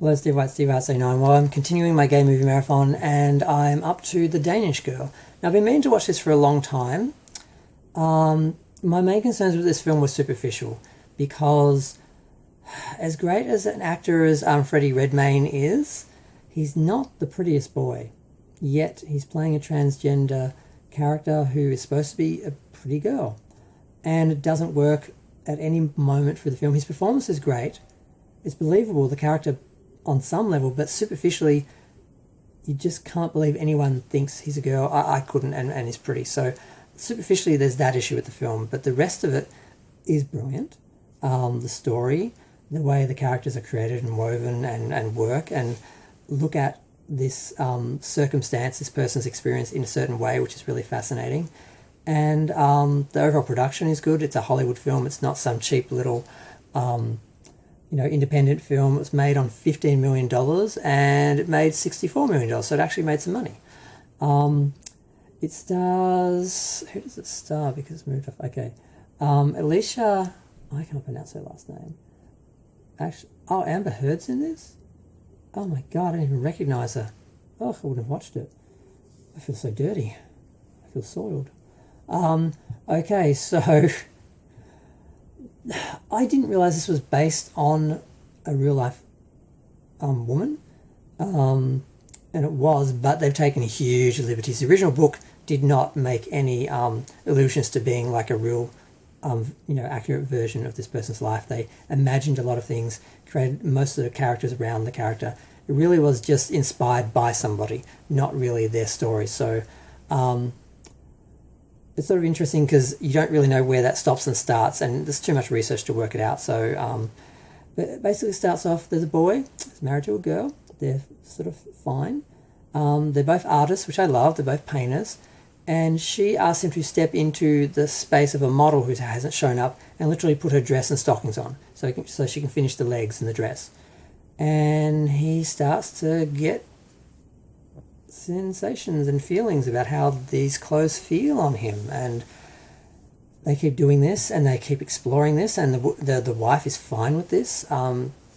Hello, Steve White, Steve White 89. Well, I'm continuing my gay movie marathon and I'm up to The Danish Girl. Now, I've been meaning to watch this for a long time. My main concerns with this film were superficial because as great as an actor as Freddie Redmayne is, he's not the prettiest boy. Yet he's playing a transgender character who is supposed to be a pretty girl. And it doesn't work at any moment for the film. His performance is great. It's believable, the character on some level, but superficially, you just can't believe anyone thinks he's a girl. I couldn't, and he's pretty. So superficially, there's that issue with the film, but the rest of it is brilliant. The story, the way the characters are created and woven and work, and look at this circumstance, this person's experience in a certain way, which is really fascinating. And the overall production is good. It's a Hollywood film. It's not some cheap little independent film. It was made on $15 million and it made $64 million, so it actually made some money. It stars... Who does it star? Because it's moved off... Okay. Alicia... I can't pronounce her last name. Actually, Amber Heard's in this? Oh my god, I didn't even recognise her. Oh, I wouldn't have watched it. I feel so dirty. I feel soiled. Okay, so... I didn't realise this was based on a real-life woman, and it was, but they've taken huge liberties. The original book did not make any allusions to being like a real, accurate version of this person's life. They imagined a lot of things, created most of the characters around the character. It really was just inspired by somebody, not really their story. So it's sort of interesting because you don't really know where that stops and starts, and there's too much research to work it out. So but it basically starts off, there's a boy, he's married to a girl, they're sort of fine. They're both artists, which I love, they're both painters, and she asks him to step into the space of a model who hasn't shown up and literally put her dress and stockings on so she can finish the legs in the dress. And he starts to get sensations and feelings about how these clothes feel on him, and they keep doing this and they keep exploring this, and the wife is fine with this.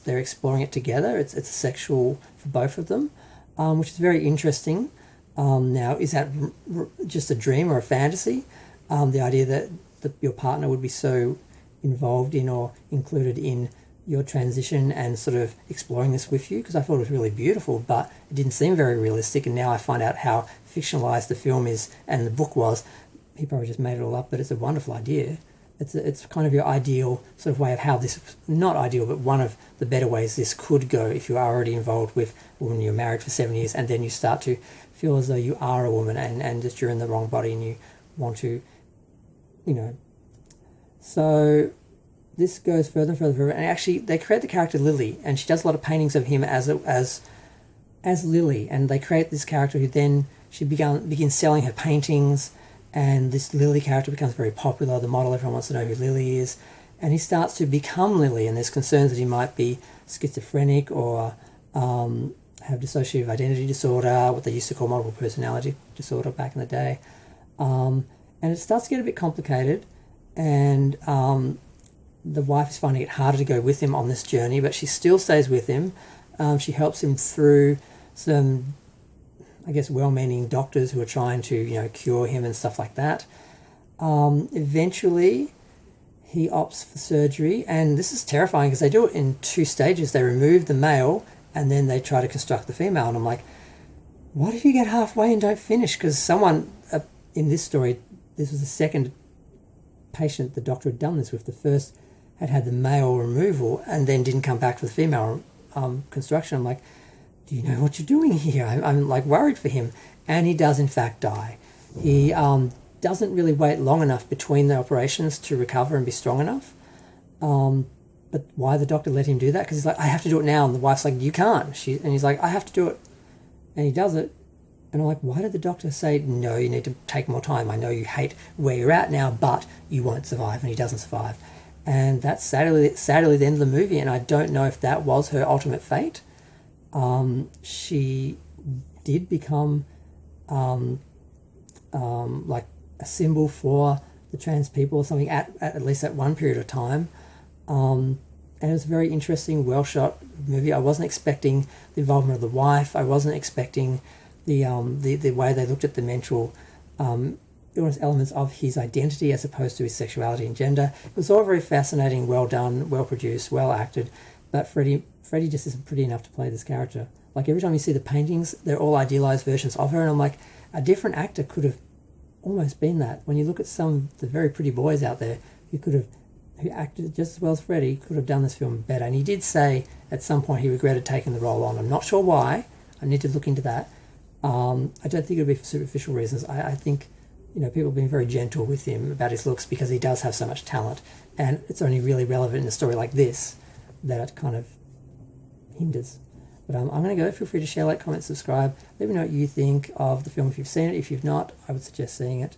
They're exploring it together. It's sexual for both of them, which is very interesting. Now, is that just a dream or a fantasy? The idea that your partner would be so involved in or included in your transition and sort of exploring this with you, because I thought it was really beautiful, but it didn't seem very realistic, and now I find out how fictionalized the film is and the book was. He probably just made it all up, but it's a wonderful idea. It's kind of your ideal sort of way of how this, not ideal, but one of the better ways this could go if you are already involved with a woman you're married for 7 years, and then you start to feel as though you are a woman and that you're in the wrong body and you want to, So this goes further and further, and actually they create the character Lily, and she does a lot of paintings of him as Lily, and they create this character who then she begins selling her paintings, and this Lily character becomes very popular. The model, everyone wants to know who Lily is, and he starts to become Lily, and there's concerns that he might be schizophrenic or have dissociative identity disorder, what they used to call multiple personality disorder back in the day, and it starts to get a bit complicated, and the wife is finding it harder to go with him on this journey, but she still stays with him. She helps him through some, I guess, well-meaning doctors who are trying to, cure him and stuff like that. Eventually, he opts for surgery, and this is terrifying because they do it in 2 stages. They remove the male, and then they try to construct the female, and I'm like, what if you get halfway and don't finish? Because someone, in this story, this was the second patient the doctor had done this with. The first had the male removal and then didn't come back for the female construction. I'm like, do you know what you're doing here? I'm like worried for him. And he does in fact die. He doesn't really wait long enough between the operations to recover and be strong enough. But why the doctor let him do that? Because he's like, I have to do it now. And the wife's like, you can't. And he's like, I have to do it. And he does it. And I'm like, why did the doctor say, no, you need to take more time? I know you hate where you're at now, but you won't survive. And he doesn't survive. And that's sadly the end of the movie, and I don't know if that was her ultimate fate. She did become like a symbol for the trans people or something at least at one period of time, and and it was a very interesting, well shot movie. I wasn't expecting the involvement of the wife. I wasn't expecting the way they looked at the mental elements of his identity as opposed to his sexuality and gender. It was all very fascinating, well done, well produced, well acted. But Freddie just isn't pretty enough to play this character. Like every time you see the paintings, they're all idealized versions of her, and I'm like, a different actor could have almost been that. When you look at some of the very pretty boys out there who acted just as well as Freddie, could have done this film better. And he did say at some point he regretted taking the role on. I'm not sure why. I need to look into that. I don't think it would be for superficial reasons. I think, people have been very gentle with him about his looks because he does have so much talent, and it's only really relevant in a story like this that it kind of hinders. But I'm going to go. Feel free to share, like, comment, subscribe. Let me know what you think of the film if you've seen it. If you've not, I would suggest seeing it.